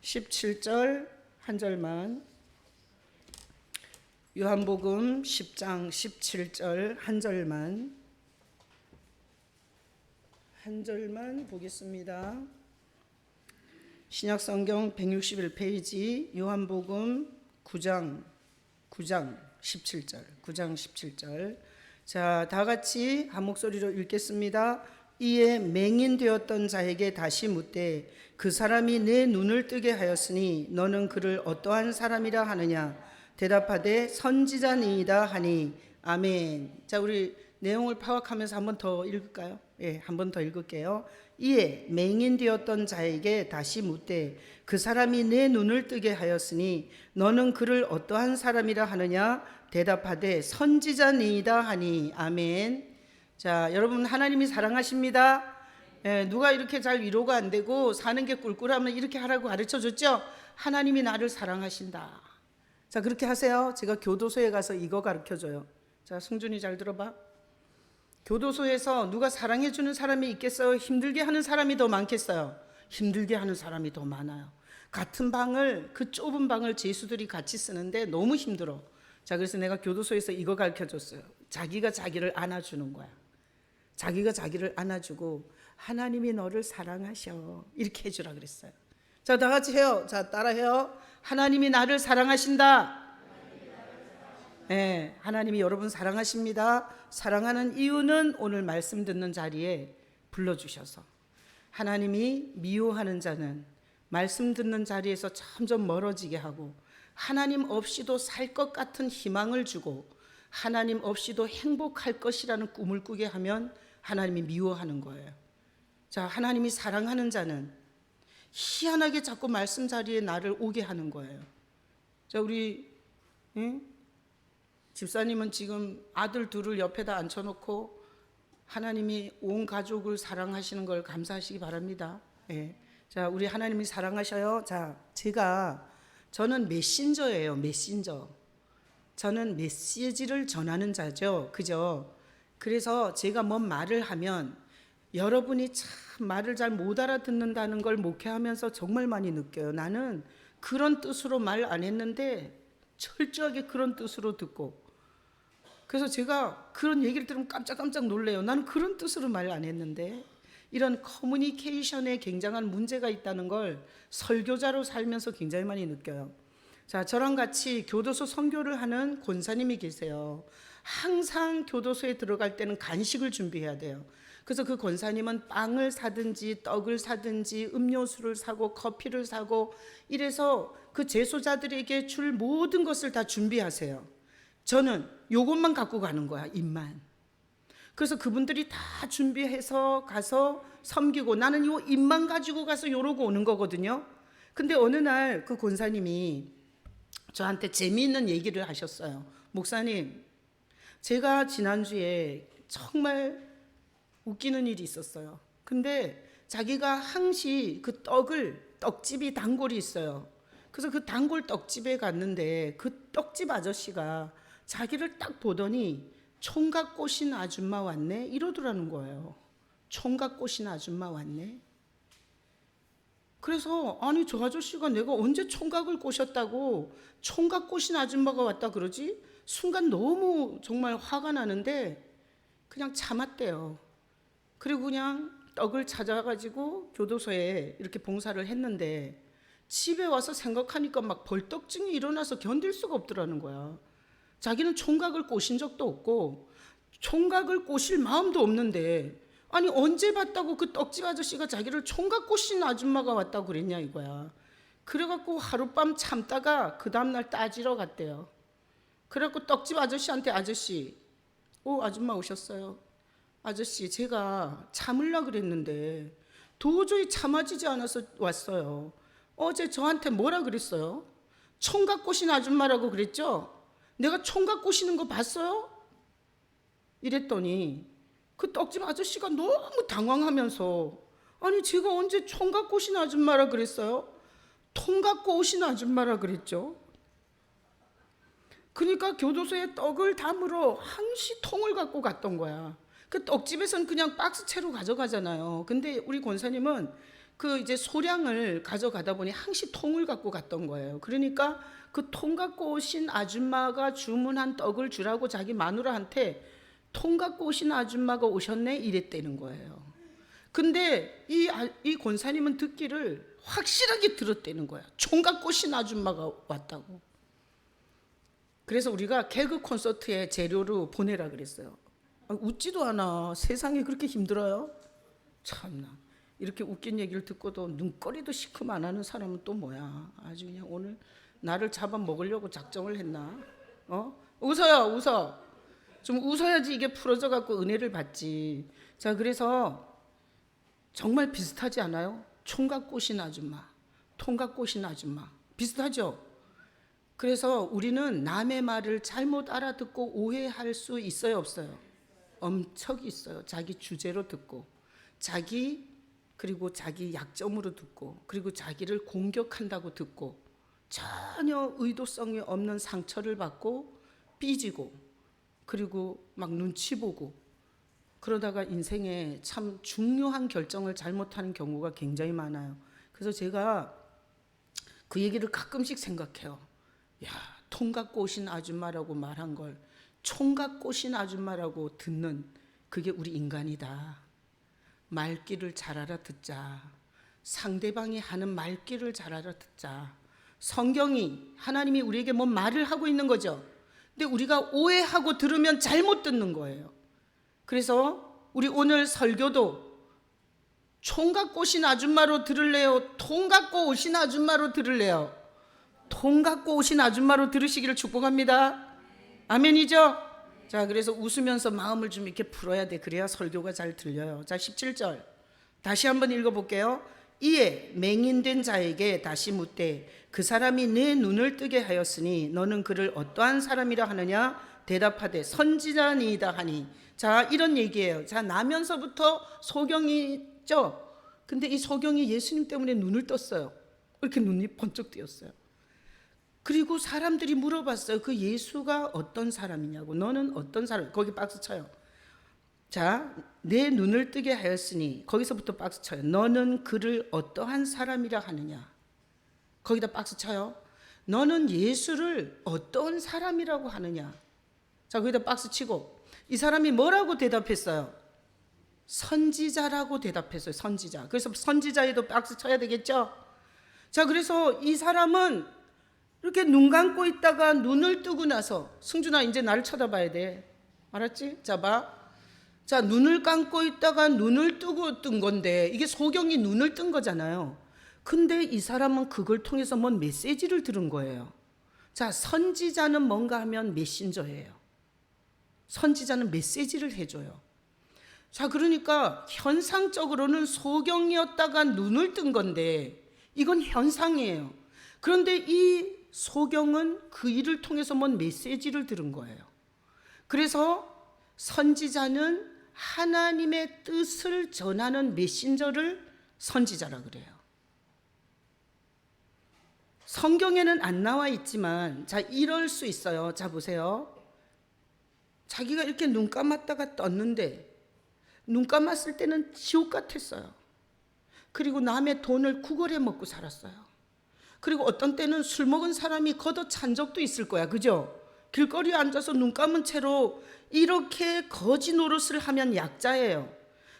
17절 한 절만, 요한복음 10장 17절 한 절만 보겠습니다. 신약성경 161페이지 요한복음 9장 17절. 자, 다 같이 한 목소리로 읽겠습니다. 이에 맹인되었던 자에게 다시 묻되 그 사람이 내 눈을 뜨게 하였으니 너는 그를 어떠한 사람이라 하느냐? 대답하되 선지자니이다 하니 아멘. 자, 우리 내용을 파악하면서 한 번 더 읽을까요? 한 번 더 읽을게요. 이에 맹인되었던 자에게 다시 묻되 그 사람이 내 눈을 뜨게 하였으니 너는 그를 어떠한 사람이라 하느냐? 대답하되 선지자니이다 하니 아멘. 자, 여러분 하나님이 사랑하십니다. 누가 이렇게 잘 위로가 안 되고 사는 게 꿀꿀하면 이렇게 하라고 가르쳐 줬죠? 하나님이 나를 사랑하신다. 자, 그렇게 하세요. 제가 교도소에 가서 이거 가르쳐 줘요. 자, 승준이 잘 들어봐. 교도소에서 누가 사랑해 주는 사람이 있겠어요? 힘들게 하는 사람이 더 많겠어요? 힘들게 하는 사람이 더 많아요. 같은 방을, 그 좁은 방을 죄수들이 같이 쓰는데 너무 힘들어. 자, 그래서 내가 교도소에서 이거 가르쳐 줬어요. 자기가 자기를 안아주는 거야. 자기가 자기를 안아주고 하나님이 너를 사랑하셔, 이렇게 해주라 그랬어요. 자, 다 같이 해요. 자, 따라해요. 하나님이 나를 사랑하신다. 네, 하나님이 여러분 사랑하십니다. 사랑하는 이유는 오늘 말씀 듣는 자리에 불러주셔서, 하나님이 미워하는 자는 말씀 듣는 자리에서 점점 멀어지게 하고 하나님 없이도 살 것 같은 희망을 주고 하나님 없이도 행복할 것이라는 꿈을 꾸게 하면 하나님이 미워하는 거예요. 자, 하나님이 사랑하는 자는 희한하게 자꾸 말씀 자리에 나를 오게 하는 거예요. 자, 우리 집사님은 지금 아들 둘을 옆에다 앉혀놓고 하나님이 온 가족을 사랑하시는 걸 감사하시기 바랍니다. 자, 우리 하나님이 사랑하셔요. 자, 저는 메신저예요. 메신저. 저는 메시지를 전하는 자죠. 그죠? 그래서 제가 뭔 말을 하면 여러분이 참 말을 잘 못 알아듣는다는 걸 목회하면서 정말 많이 느껴요. 나는 그런 뜻으로 말 안 했는데 철저하게 그런 뜻으로 듣고, 그래서 제가 그런 얘기를 들으면 깜짝깜짝 놀래요. 나는 그런 뜻으로 말 안 했는데. 이런 커뮤니케이션에 굉장한 문제가 있다는 걸 설교자로 살면서 굉장히 많이 느껴요. 자, 저랑 같이 교도소 선교를 하는 권사님이 계세요. 항상 교도소에 들어갈 때는 간식을 준비해야 돼요. 그래서 그 권사님은 빵을 사든지 떡을 사든지 음료수를 사고 커피를 사고 이래서 그 재소자들에게 줄 모든 것을 다 준비하세요. 저는 요것만 갖고 가는 거야, 입만. 그래서 그분들이 다 준비해서 가서 섬기고 나는 요 입만 가지고 가서 요러고 오는 거거든요. 근데 어느 날 그 권사님이 저한테 재미있는 얘기를 하셨어요. 목사님, 제가 지난주에 정말 웃기는 일이 있었어요. 근데 자기가 항시 그 떡집이 단골이 있어요. 그래서 그 단골 떡집에 갔는데 그 떡집 아저씨가 자기를 딱 보더니 총각 꼬신 아줌마 왔네, 이러더라는 거예요. 총각 꼬신 아줌마 왔네. 그래서 아니, 저 아저씨가 내가 언제 총각을 꼬셨다고 총각 꼬신 아줌마가 왔다 그러지? 순간 너무 정말 화가 나는데 그냥 참았대요. 그리고 그냥 떡을 찾아가지고 교도소에 이렇게 봉사를 했는데 집에 와서 생각하니까 막 벌떡증이 일어나서 견딜 수가 없더라는 거야. 자기는 총각을 꼬신 적도 없고 총각을 꼬실 마음도 없는데, 아니 언제 봤다고 그 떡집 아저씨가 자기를 총각 꼬신 아줌마가 왔다고 그랬냐 이거야. 그래갖고 하룻밤 참다가 그 다음날 따지러 갔대요. 그래갖고 떡집 아저씨한테, 아저씨, 아줌마 오셨어요. 아저씨, 제가 참으려고 그랬는데 도저히 참아지지 않아서 왔어요. 어제 저한테 뭐라 그랬어요? 총각 꼬신 아줌마라고 그랬죠? 내가 총각 꼬시는 거 봤어요? 이랬더니 그 떡집 아저씨가 너무 당황하면서, 아니 제가 언제 총각 꼬신 아줌마라 그랬어요? 통 갖고 오신 아줌마라 그랬죠. 그러니까 교도소에 떡을 담으러 항시 통을 갖고 갔던 거야. 그 떡집에서는 그냥 박스채로 가져가잖아요. 근데 우리 권사님은 그 이제 소량을 가져가다 보니 항시 통을 갖고 갔던 거예요. 그러니까 그 통 갖고 오신 아줌마가 주문한 떡을 주라고 자기 마누라한테 통 갖고 오신 아줌마가 오셨네 이랬다는 거예요. 근데 이 권사님은 듣기를 확실하게 들었다는 거야. 총 갖고 오신 아줌마가 왔다고. 그래서 우리가 개그 콘서트에 재료로 보내라 그랬어요. 웃지도 않아. 세상이 그렇게 힘들어요? 참나. 이렇게 웃긴 얘기를 듣고도 눈꼬리도 시큼 안 하는 사람은 또 뭐야. 아주 그냥 오늘 나를 잡아먹으려고 작정을 했나? 웃어요, 웃어. 좀 웃어야지 이게 풀어져 갖고 은혜를 받지. 자, 그래서 정말 비슷하지 않아요? 총 갖고 오신 아줌마, 통 갖고 오신 아줌마. 비슷하죠? 그래서 우리는 남의 말을 잘못 알아듣고 오해할 수 있어요, 없어요? 엄청 있어요. 자기 주제로 듣고, 그리고 자기 약점으로 듣고, 그리고 자기를 공격한다고 듣고, 전혀 의도성이 없는 상처를 받고 삐지고, 그리고 막 눈치 보고, 그러다가 인생에 참 중요한 결정을 잘못하는 경우가 굉장히 많아요. 그래서 제가 그 얘기를 가끔씩 생각해요. 야, 통 갖고 오신 아줌마라고 말한 걸 총 갖고 오신 아줌마라고 듣는 그게 우리 인간이다. 말귀를 잘 알아듣자. 상대방이 하는 말귀를 잘 알아듣자. 성경이, 하나님이 우리에게 뭔 말을 하고 있는 거죠. 근데 우리가 오해하고 들으면 잘못 듣는 거예요. 그래서 우리 오늘 설교도 총 갖고 오신 아줌마로 들을래요? 통 갖고 오신 아줌마로 들을래요? 통 갖고 오신 아줌마로 들으시기를 축복합니다. 아멘이죠? 자, 그래서 웃으면서 마음을 좀 이렇게 풀어야 돼. 그래야 설교가 잘 들려요. 자, 17절 다시 한번 읽어볼게요. 이에 맹인된 자에게 다시 묻되 그 사람이 내 눈을 뜨게 하였으니 너는 그를 어떠한 사람이라 하느냐? 대답하되 선지자니이다 하니. 자, 이런 얘기예요. 자, 나면서부터 소경이 있죠? 근데 이 소경이 예수님 때문에 눈을 떴어요. 이렇게 눈이 번쩍 뜨였어요. 그리고 사람들이 물어봤어요. 그 예수가 어떤 사람이냐고. 너는 어떤 사람? 거기 박스 쳐요. 자, 내 눈을 뜨게 하였으니 거기서부터 박스 쳐요. 너는 그를 어떠한 사람이라 하느냐. 거기다 박스 쳐요. 너는 예수를 어떤 사람이라고 하느냐. 자, 거기다 박스 치고 이 사람이 뭐라고 대답했어요? 선지자라고 대답했어요. 선지자. 그래서 선지자에도 박스 쳐야 되겠죠. 자, 그래서 이 사람은 이렇게 눈 감고 있다가 눈을 뜨고 나서, 승준아 이제 나를 쳐다봐야 돼. 알았지? 자, 봐. 자, 눈을 감고 있다가 눈을 뜨고 뜬 건데 이게 소경이 눈을 뜬 거잖아요. 근데 이 사람은 그걸 통해서 뭔 메시지를 들은 거예요. 자, 선지자는 뭔가 하면 메신저예요. 선지자는 메시지를 해줘요. 자, 그러니까 현상적으로는 소경이었다가 눈을 뜬 건데 이건 현상이에요. 그런데 이 소경은 그 일을 통해서 뭔 메시지를 들은 거예요. 그래서 선지자는 하나님의 뜻을 전하는 메신저를 선지자라 그래요. 성경에는 안 나와 있지만, 자, 이럴 수 있어요. 자, 보세요. 자기가 이렇게 눈 감았다가 떴는데 눈 감았을 때는 지옥 같았어요. 그리고 남의 돈을 구걸해 먹고 살았어요. 그리고 어떤 때는 술 먹은 사람이 걷어 찬 적도 있을 거야. 그죠? 길거리에 앉아서 눈 감은 채로 이렇게 거지 노릇을 하면 약자예요.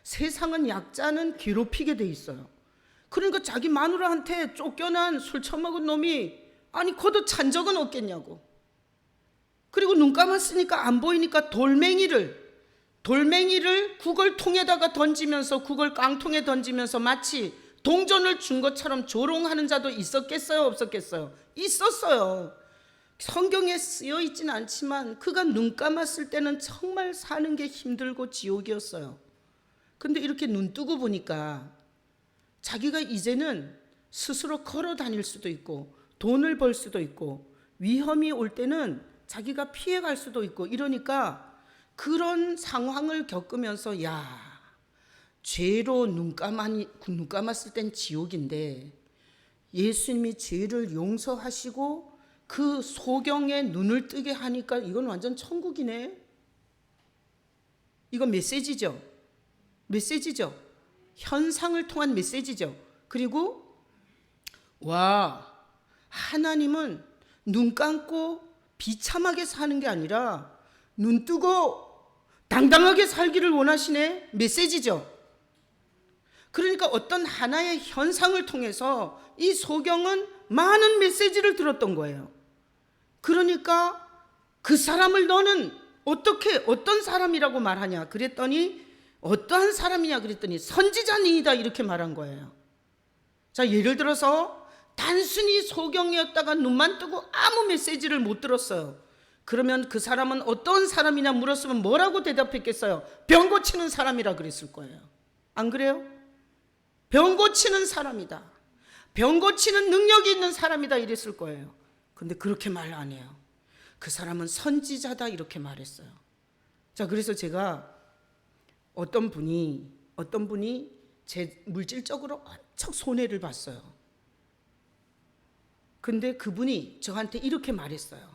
세상은 약자는 괴롭히게 돼 있어요. 그러니까 자기 마누라한테 쫓겨난 술 처먹은 놈이 아니 걷어 찬 적은 없겠냐고. 그리고 눈 감았으니까 안 보이니까 돌멩이를 국을 통에다가 던지면서, 국을 깡통에 던지면서 마치 동전을 준 것처럼 조롱하는 자도 있었겠어요, 없었겠어요? 있었어요. 성경에 쓰여 있지는 않지만 그가 눈 감았을 때는 정말 사는 게 힘들고 지옥이었어요. 근데 이렇게 눈 뜨고 보니까 자기가 이제는 스스로 걸어 다닐 수도 있고 돈을 벌 수도 있고 위험이 올 때는 자기가 피해갈 수도 있고 이러니까 그런 상황을 겪으면서 야, 죄로 눈 감았을 땐 지옥인데 예수님이 죄를 용서하시고 그 소경의 눈을 뜨게 하니까 이건 완전 천국이네. 이건 메시지죠. 현상을 통한 메시지죠. 그리고 하나님은 눈 감고 비참하게 사는 게 아니라 눈 뜨고 당당하게 살기를 원하시네. 메시지죠. 그러니까 어떤 하나의 현상을 통해서 이 소경은 많은 메시지를 들었던 거예요. 그러니까 그 사람을 너는 어떤 사람이라고 말하냐 그랬더니, 어떠한 사람이냐 그랬더니 선지자니이다 이렇게 말한 거예요. 자, 예를 들어서 단순히 소경이었다가 눈만 뜨고 아무 메시지를 못 들었어요. 그러면 그 사람은 어떤 사람이냐 물었으면 뭐라고 대답했겠어요? 병 고치는 사람이라 그랬을 거예요. 안 그래요? 병 고치는 사람이다, 병 고치는 능력이 있는 사람이다 이랬을 거예요. 근데 그렇게 말 안 해요. 그 사람은 선지자다 이렇게 말했어요. 자, 그래서 제가 어떤 분이 제 물질적으로 엄청 손해를 봤어요. 근데 그분이 저한테 이렇게 말했어요.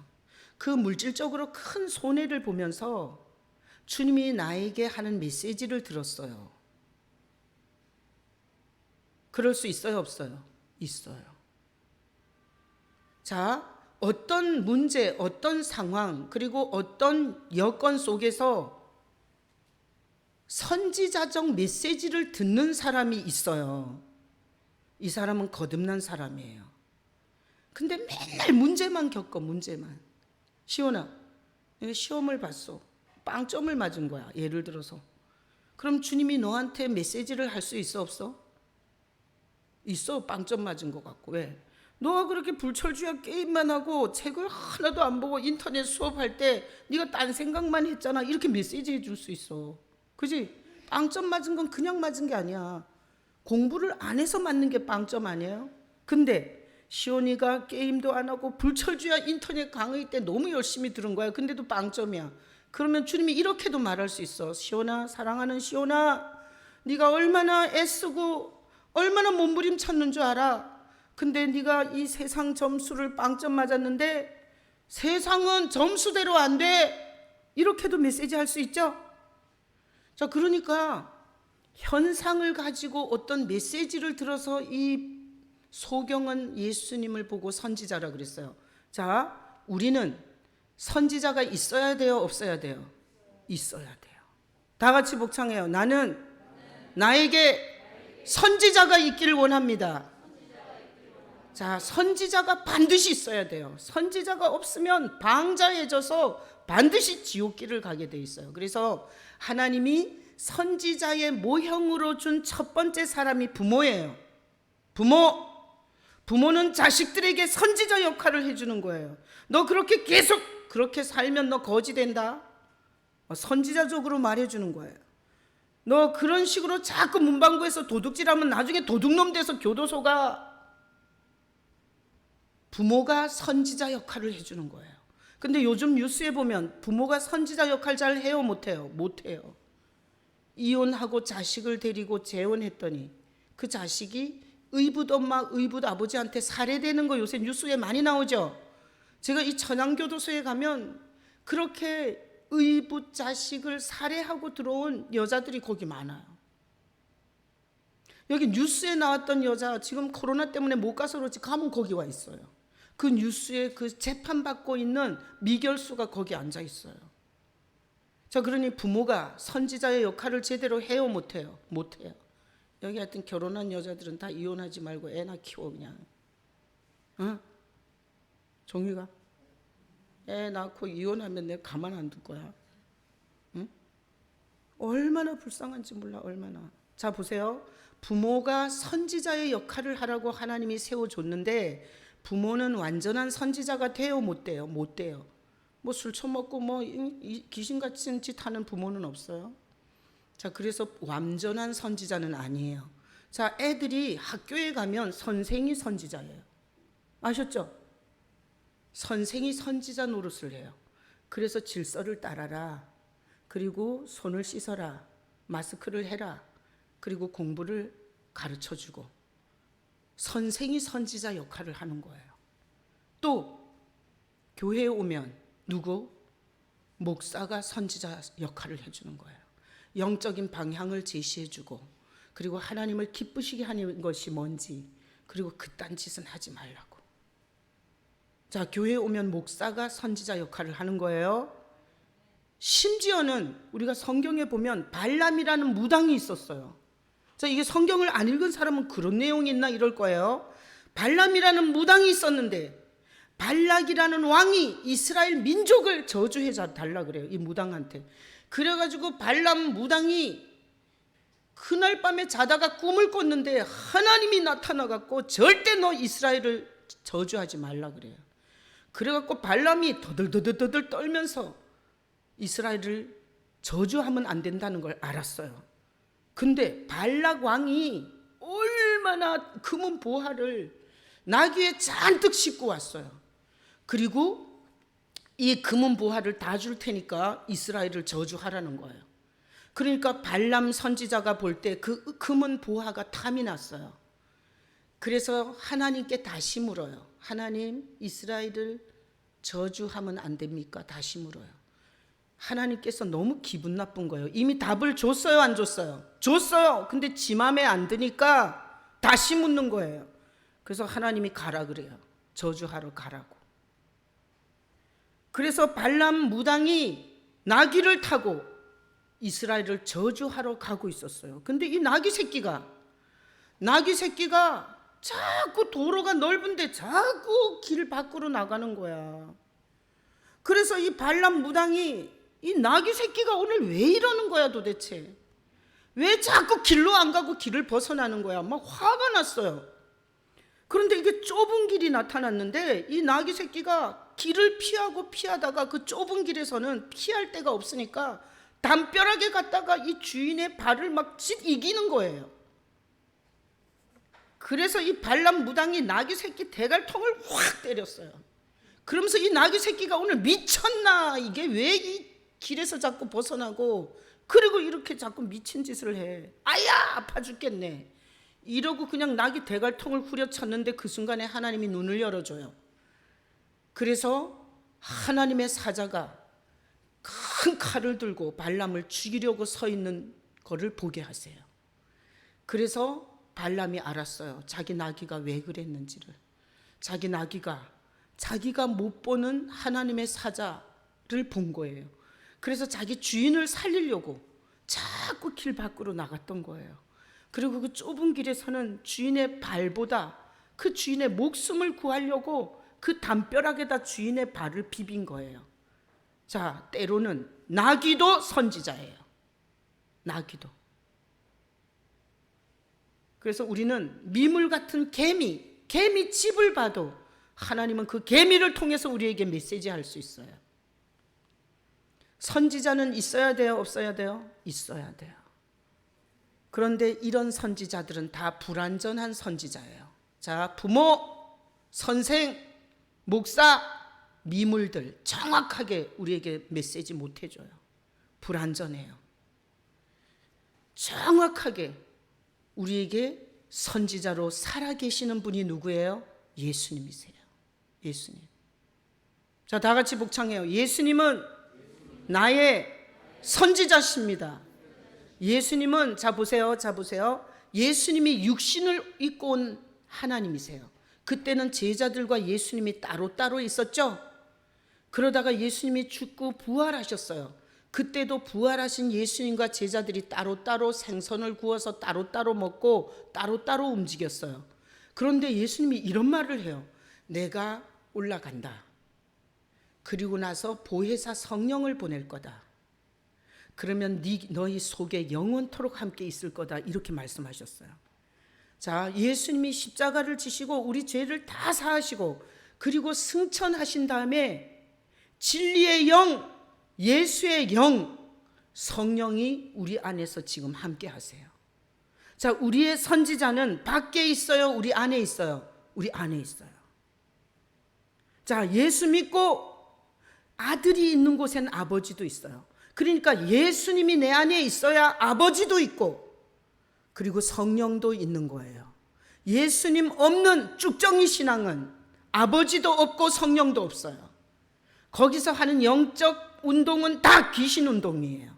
그 물질적으로 큰 손해를 보면서 주님이 나에게 하는 메시지를 들었어요. 그럴 수 있어요, 없어요? 있어요. 자, 어떤 문제, 어떤 상황, 그리고 어떤 여건 속에서 선지자적 메시지를 듣는 사람이 있어요. 이 사람은 거듭난 사람이에요. 근데 맨날 문제만 겪어, 문제만. 시온아, 내가 시험을 봤어. 빵점을 맞은 거야, 예를 들어서. 그럼 주님이 너한테 메시지를 할 수 있어, 없어? 있어. 빵점 맞은 것 같고. 왜? 너가 그렇게 불철주야 게임만 하고 책을 하나도 안 보고 인터넷 수업할 때 네가 딴 생각만 했잖아, 이렇게 메시지 해줄 수 있어. 그지? 빵점 맞은 건 그냥 맞은 게 아니야. 공부를 안 해서 맞는 게 빵점 아니에요? 근데 시온이가 게임도 안 하고 불철주야 인터넷 강의 때 너무 열심히 들은 거야. 근데도 빵점이야. 그러면 주님이 이렇게도 말할 수 있어. 시온아, 사랑하는 시온아, 네가 얼마나 애쓰고 얼마나 몸부림 쳤는 줄 알아? 근데 네가 이 세상 점수를 빵점 맞았는데 세상은 점수대로 안 돼. 이렇게도 메시지 할 수 있죠. 자, 그러니까 현상을 가지고 어떤 메시지를 들어서 이 소경은 예수님을 보고 선지자라 그랬어요. 자, 우리는 선지자가 있어야 돼요, 없어야 돼요? 있어야 돼요. 다 같이 복창해요. 나는 나에게 선지자가 있기를 원합니다. 자, 선지자가 반드시 있어야 돼요. 선지자가 없으면 방자해져서 반드시 지옥길을 가게 돼 있어요. 그래서 하나님이 선지자의 모형으로 준 첫 번째 사람이 부모예요. 부모는 자식들에게 선지자 역할을 해주는 거예요. 너 그렇게 계속 그렇게 살면 너 거지 된다. 선지자적으로 말해주는 거예요. 너 그런 식으로 자꾸 문방구에서 도둑질하면 나중에 도둑놈 돼서 교도소 가. 부모가 선지자 역할을 해주는 거예요. 근데 요즘 뉴스에 보면 부모가 선지자 역할 잘 해요, 못해요? 못해요. 이혼하고 자식을 데리고 재혼했더니 그 자식이 의붓 엄마, 의붓 아버지한테 살해되는 거 요새 뉴스에 많이 나오죠. 제가 이 천안교도소에 가면 그렇게 의붓 자식을 살해하고 들어온 여자들이 거기 많아요. 여기 뉴스에 나왔던 여자 지금 코로나 때문에 못 가서 그렇지 가면 거기 와 있어요. 그 뉴스에 그 재판받고 있는 미결수가 거기 앉아 있어요. 자, 그러니 부모가 선지자의 역할을 제대로 해요, 못해요? 못해요. 여기 하여튼 결혼한 여자들은 다 이혼하지 말고 애나 키워 그냥. 응? 종이가 애 낳고 이혼하면 내가 가만 안 둘 거야. 응? 얼마나 불쌍한지 몰라, 얼마나. 자, 보세요. 부모가 선지자의 역할을 하라고 하나님이 세워줬는데 부모는 완전한 선지자가 돼요, 못 돼요? 못 돼요. 뭐 술 처먹고 뭐 귀신 같은 짓 하는 부모는 없어요. 자, 그래서 완전한 선지자는 아니에요. 자, 애들이 학교에 가면 선생이 선지자예요. 아셨죠? 선생이 선지자 노릇을 해요. 그래서 질서를 따라라. 그리고 손을 씻어라. 마스크를 해라. 그리고 공부를 가르쳐주고. 선생이 선지자 역할을 하는 거예요. 또 교회에 오면 누구? 목사가 선지자 역할을 해주는 거예요. 영적인 방향을 제시해주고 그리고 하나님을 기쁘시게 하는 것이 뭔지, 그리고 그딴 짓은 하지 말라고. 자, 교회에 오면 목사가 선지자 역할을 하는 거예요. 심지어는 우리가 성경에 보면 발람이라는 무당이 있었어요. 자, 이게 성경을 안 읽은 사람은 그런 내용이 있나 이럴 거예요. 발람이라는 무당이 있었는데 발락이라는 왕이 이스라엘 민족을 저주해 달라 그래요, 이 무당한테. 그래가지고 발람 무당이 그날 밤에 자다가 꿈을 꿨는데 하나님이 나타나갖고 절대 너 이스라엘을 저주하지 말라 그래요. 그래갖고 발람이 더들더들 떨면서 이스라엘을 저주하면 안 된다는 걸 알았어요. 근데 발락 왕이 얼마나 금은 보화를 나귀에 잔뜩 싣고 왔어요. 그리고 이 금은 보화를 다 줄 테니까 이스라엘을 저주하라는 거예요. 그러니까 발람 선지자가 볼 때 그 금은 보화가 탐이 났어요. 그래서 하나님께 다시 물어요. 하나님, 이스라엘을 저주하면 안 됩니까? 다시 물어요. 하나님께서 너무 기분 나쁜 거예요. 이미 답을 줬어요, 안 줬어요? 줬어요. 근데 지 맘에 안 드니까 다시 묻는 거예요. 그래서 하나님이 가라 그래요. 저주하러 가라고. 그래서 발람 무당이 나귀를 타고 이스라엘을 저주하러 가고 있었어요. 근데 이 나귀 새끼가 자꾸 도로가 넓은데 자꾸 길 밖으로 나가는 거야. 그래서 이 발람 무당이 이 나귀 새끼가 오늘 왜 이러는 거야 도대체? 왜 자꾸 길로 안 가고 길을 벗어나는 거야? 막 화가 났어요. 그런데 이게 좁은 길이 나타났는데 이 나귀 새끼가 길을 피하다가 그 좁은 길에서는 피할 데가 없으니까 담벼락에 갔다가 이 주인의 발을 막 이기는 거예요. 그래서 이 발람 무당이 나귀 새끼 대갈통을 확 때렸어요. 그러면서 이 나귀 새끼가 오늘 미쳤나? 이게 왜 이 길에서 자꾸 벗어나고 그리고 이렇게 자꾸 미친 짓을 해. 아야, 아파 죽겠네. 이러고 그냥 나귀 대갈통을 후려쳤는데 그 순간에 하나님이 눈을 열어줘요. 그래서 하나님의 사자가 큰 칼을 들고 발람을 죽이려고 서 있는 거를 보게 하세요. 그래서 발람이 알았어요. 자기 나귀가 왜 그랬는지를. 자기 나귀가 자기가 못 보는 하나님의 사자를 본 거예요. 그래서 자기 주인을 살리려고 자꾸 길 밖으로 나갔던 거예요. 그리고 그 좁은 길에서는 주인의 발보다 그 주인의 목숨을 구하려고 그 담벼락에다 주인의 발을 비빈 거예요. 자, 때로는 나귀도 선지자예요. 나귀도. 그래서 우리는 미물 같은 개미 칩을 봐도 하나님은 그 개미를 통해서 우리에게 메시지할 수 있어요. 선지자는 있어야 돼요, 없어야 돼요? 있어야 돼요. 그런데 이런 선지자들은 다 불완전한 선지자예요. 자, 부모, 선생, 목사, 미물들 정확하게 우리에게 메시지 못 해줘요. 불완전해요. 정확하게 우리에게 선지자로 살아계시는 분이 누구예요? 예수님이세요. 예수님. 자, 다 같이 복창해요. 예수님은 나의 선지자십니다. 예수님은 자 보세요. 예수님이 육신을 입고 온 하나님이세요. 그때는 제자들과 예수님이 따로따로 있었죠. 그러다가 예수님이 죽고 부활하셨어요. 그때도 부활하신 예수님과 제자들이 따로따로 생선을 구워서 따로따로 먹고 따로따로 움직였어요. 그런데 예수님이 이런 말을 해요. 내가 올라간다. 그리고 나서 보혜사 성령을 보낼 거다. 그러면 너희 속에 영원토록 함께 있을 거다. 이렇게 말씀하셨어요. 자, 예수님이 십자가를 지시고 우리 죄를 다 사하시고 그리고 승천하신 다음에 진리의 영, 예수의 영, 성령이 우리 안에서 지금 함께 하세요. 자, 우리의 선지자는 밖에 있어요? 우리 안에 있어요? 우리 안에 있어요. 자, 예수 믿고 아들이 있는 곳엔 아버지도 있어요. 그러니까 예수님이 내 안에 있어야 아버지도 있고 그리고 성령도 있는 거예요. 예수님 없는 쭉정이 신앙은 아버지도 없고 성령도 없어요. 거기서 하는 영적 운동은 다 귀신 운동이에요.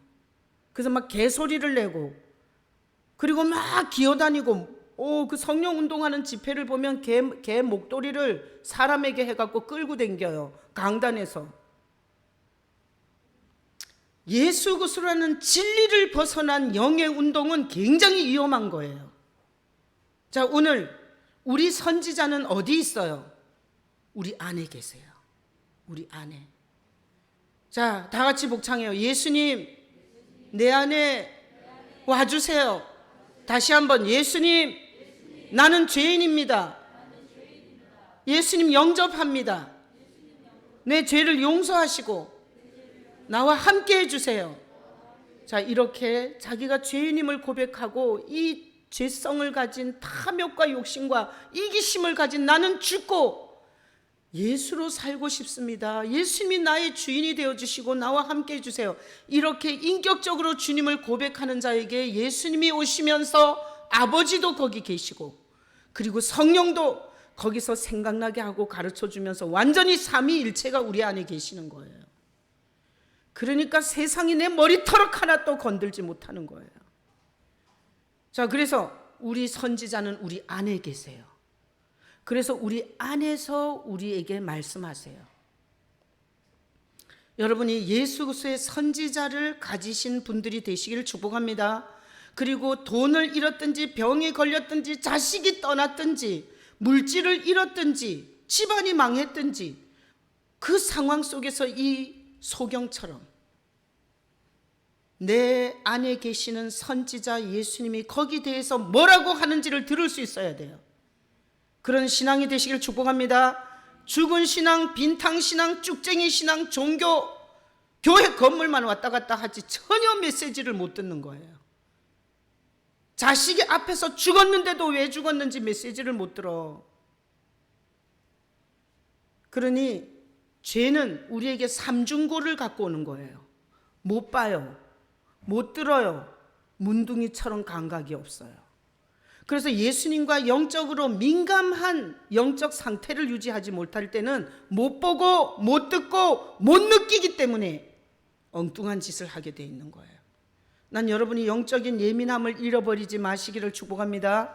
그래서 막 개소리를 내고 그리고 막 기어다니고 그 성령 운동하는 집회를 보면 개 목도리를 사람에게 해갖고 끌고 댕겨요. 강단에서. 예수 그리스도라는 진리를 벗어난 영의 운동은 굉장히 위험한 거예요. 자, 오늘 우리 선지자는 어디 있어요? 우리 안에 계세요. 우리 안에. 자, 다 같이 복창해요. 예수님, 내 안에 와주세요. 다시 한번, 예수님, 나는 죄인입니다. 예수님 영접합니다. 내 죄를 용서하시고 나와 함께 해주세요. 자, 이렇게 자기가 죄인임을 고백하고 이 죄성을 가진 탐욕과 욕심과 이기심을 가진 나는 죽고 예수로 살고 싶습니다. 예수님이 나의 주인이 되어주시고 나와 함께 해주세요. 이렇게 인격적으로 주님을 고백하는 자에게 예수님이 오시면서 아버지도 거기 계시고 그리고 성령도 거기서 생각나게 하고 가르쳐주면서 완전히 삼위일체가 우리 안에 계시는 거예요. 그러니까 세상이 내 머리털럭 하나 또 건들지 못하는 거예요. 자, 그래서 우리 선지자는 우리 안에 계세요. 그래서 우리 안에서 우리에게 말씀하세요. 여러분이 예수 그리스도의 선지자를 가지신 분들이 되시기를 축복합니다. 그리고 돈을 잃었든지 병에 걸렸든지 자식이 떠났든지 물질을 잃었든지 집안이 망했든지 그 상황 속에서 이 소경처럼 내 안에 계시는 선지자 예수님이 거기에 대해서 뭐라고 하는지를 들을 수 있어야 돼요. 그런 신앙이 되시길 축복합니다. 죽은 신앙, 빈탕 신앙, 쭉쟁이 신앙, 종교, 교회 건물만 왔다 갔다 하지 전혀 메시지를 못 듣는 거예요. 자식이 앞에서 죽었는데도 왜 죽었는지 메시지를 못 들어. 그러니 죄는 우리에게 삼중고를 갖고 오는 거예요. 못 봐요. 못 들어요. 문둥이처럼 감각이 없어요. 그래서 예수님과 영적으로 민감한 영적 상태를 유지하지 못할 때는 못 보고 못 듣고 못 느끼기 때문에 엉뚱한 짓을 하게 돼 있는 거예요. 난 여러분이 영적인 예민함을 잃어버리지 마시기를 축복합니다.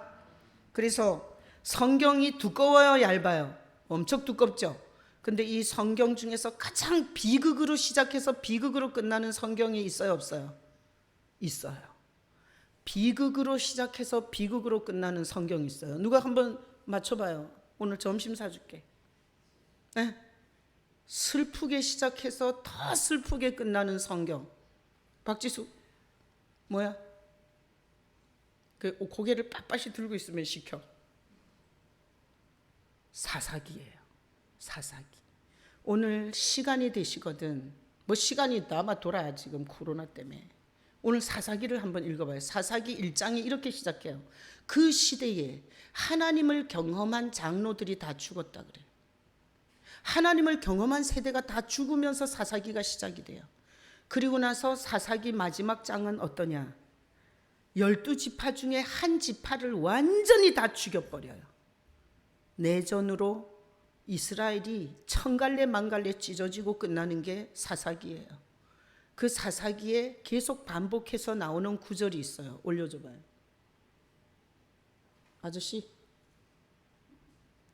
그래서 성경이 두꺼워요, 얇아요? 엄청 두껍죠? 근데 이 성경 중에서 가장 비극으로 시작해서 비극으로 끝나는 성경이 있어요, 없어요? 있어요. 비극으로 시작해서 비극으로 끝나는 성경이 있어요. 누가 한번 맞춰봐요. 오늘 점심 사줄게. 네? 슬프게 시작해서 더 슬프게 끝나는 성경. 박지수 뭐야? 그 고개를 빳빳이 들고 있으면 시켜. 사사기예요. 사사기. 오늘 시간이 되시거든. 뭐 시간이 있다 아마 돌아야 지금 코로나 때문에. 오늘 사사기를 한번 읽어봐요. 사사기 1장이 이렇게 시작해요. 그 시대에 하나님을 경험한 장로들이 다 죽었다 그래요. 하나님을 경험한 세대가 다 죽으면서 사사기가 시작이 돼요. 그리고 나서 사사기 마지막 장은 어떠냐? 12지파 중에 한 지파를 완전히 다 죽여버려요. 내전으로 이스라엘이 천갈래 만갈래 찢어지고 끝나는 게 사사기예요. 그 사사기에 계속 반복해서 나오는 구절이 있어요. 올려줘봐요. 아저씨.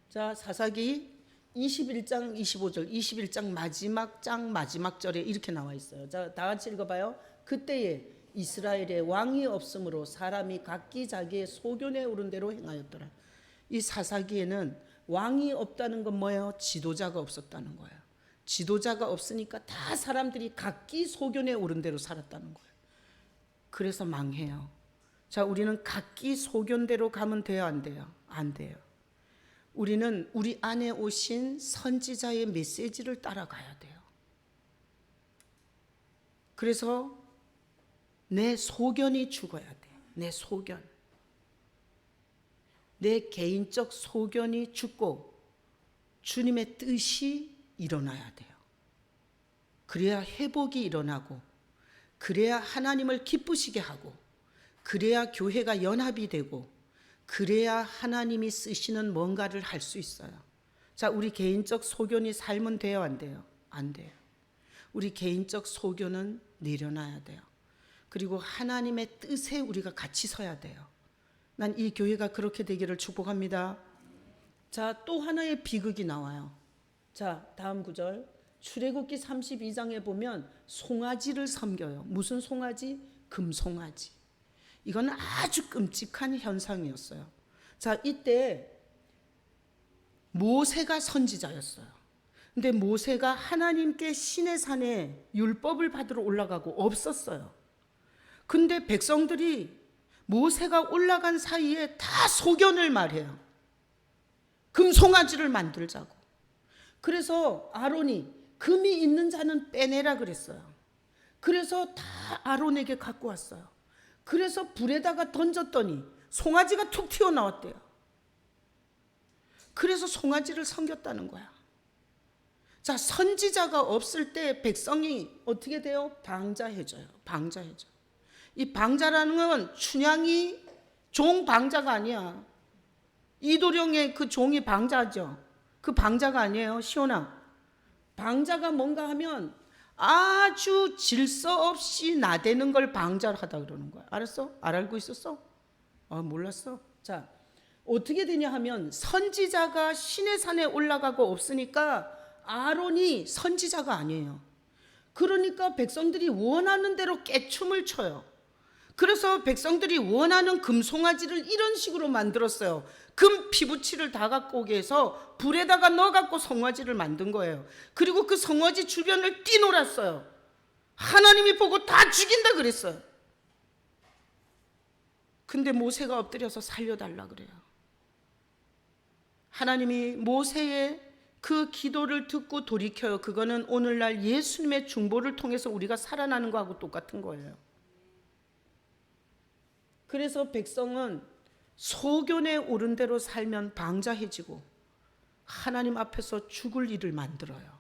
자, 사사기 21장 25절 21장 마지막 장 마지막 절에 이렇게 나와 있어요. 자, 다 같이 읽어봐요. 그때에 이스라엘에 왕이 없으므로 사람이 각기 자기의 소견에 오른 대로 행하였더라. 이 사사기에는 왕이 없다는 건 뭐예요? 지도자가 없었다는 거예요. 지도자가 없으니까 다 사람들이 각기 소견에 오른 대로 살았다는 거예요. 그래서 망해요. 자, 우리는 각기 소견대로 가면 돼요, 안 돼요? 안 돼요. 우리는 우리 안에 오신 선지자의 메시지를 따라가야 돼요. 그래서 내 소견이 죽어야 돼. 내 소견. 내 개인적 소견이 죽고 주님의 뜻이 일어나야 돼요. 그래야 회복이 일어나고, 그래야 하나님을 기쁘시게 하고, 그래야 교회가 연합이 되고, 그래야 하나님이 쓰시는 뭔가를 할 수 있어요. 자, 우리 개인적 소견이 살면 돼요, 안 돼요? 안 돼요. 우리 개인적 소견은 내려놔야 돼요. 그리고 하나님의 뜻에 우리가 같이 서야 돼요. 난 이 교회가 그렇게 되기를 축복합니다. 자, 또 하나의 비극이 나와요. 자, 다음 구절. 출애굽기 32장에 보면 송아지를 섬겨요. 무슨 송아지? 금송아지. 이건 아주 끔찍한 현상이었어요. 자, 이때 모세가 선지자였어요. 근데 모세가 하나님께 시내산에 율법을 받으러 올라가고 없었어요. 근데 백성들이 모세가 올라간 사이에 다 소견을 말해요. 금송아지를 만들자고. 그래서 아론이 금이 있는 자는 빼내라 그랬어요. 그래서 다 아론에게 갖고 왔어요. 그래서 불에다가 던졌더니 송아지가 툭 튀어나왔대요. 그래서 송아지를 섬겼다는 거야. 자, 선지자가 없을 때 백성이 어떻게 돼요? 방자해져요. 방자해져. 이 방자라는 건 춘향이 종 방자가 아니야. 이도령의 그 종이 방자죠. 그 방자가 아니에요. 시온아. 방자가 뭔가 하면 아주 질서 없이 나대는 걸 방자하다 그러는 거야. 알았어? 알고 있었어? 몰랐어? 자, 어떻게 되냐 하면 선지자가 시내산에 올라가고 없으니까 아론이 선지자가 아니에요. 그러니까 백성들이 원하는 대로 깨춤을 춰요. 그래서 백성들이 원하는 금송아지를 이런 식으로 만들었어요. 금 피부치를 다 갖고 오게 해서 불에다가 넣어 갖고 송아지를 만든 거예요. 그리고 그 송아지 주변을 뛰놀았어요. 하나님이 보고 다 죽인다 그랬어요. 근데 모세가 엎드려서 살려달라 그래요. 하나님이 모세의 그 기도를 듣고 돌이켜요. 그거는 오늘날 예수님의 중보를 통해서 우리가 살아나는 거하고 똑같은 거예요. 그래서 백성은 소견에 오른 대로 살면 방자해지고 하나님 앞에서 죽을 일을 만들어요.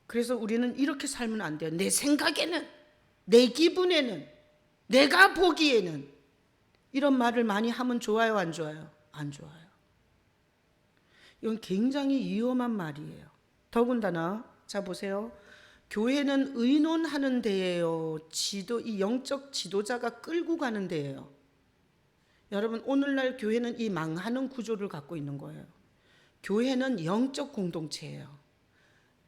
그래서 우리는 이렇게 살면 안 돼요. 내 생각에는, 내 기분에는, 내가 보기에는. 이런 말을 많이 하면 좋아요, 안 좋아요? 안 좋아요. 이건 굉장히 위험한 말이에요. 더군다나 자 보세요. 교회는 의논하는 데예요. 이 영적 지도자가 끌고 가는 데예요. 여러분, 오늘날 교회는 이 망하는 구조를 갖고 있는 거예요. 교회는 영적 공동체예요.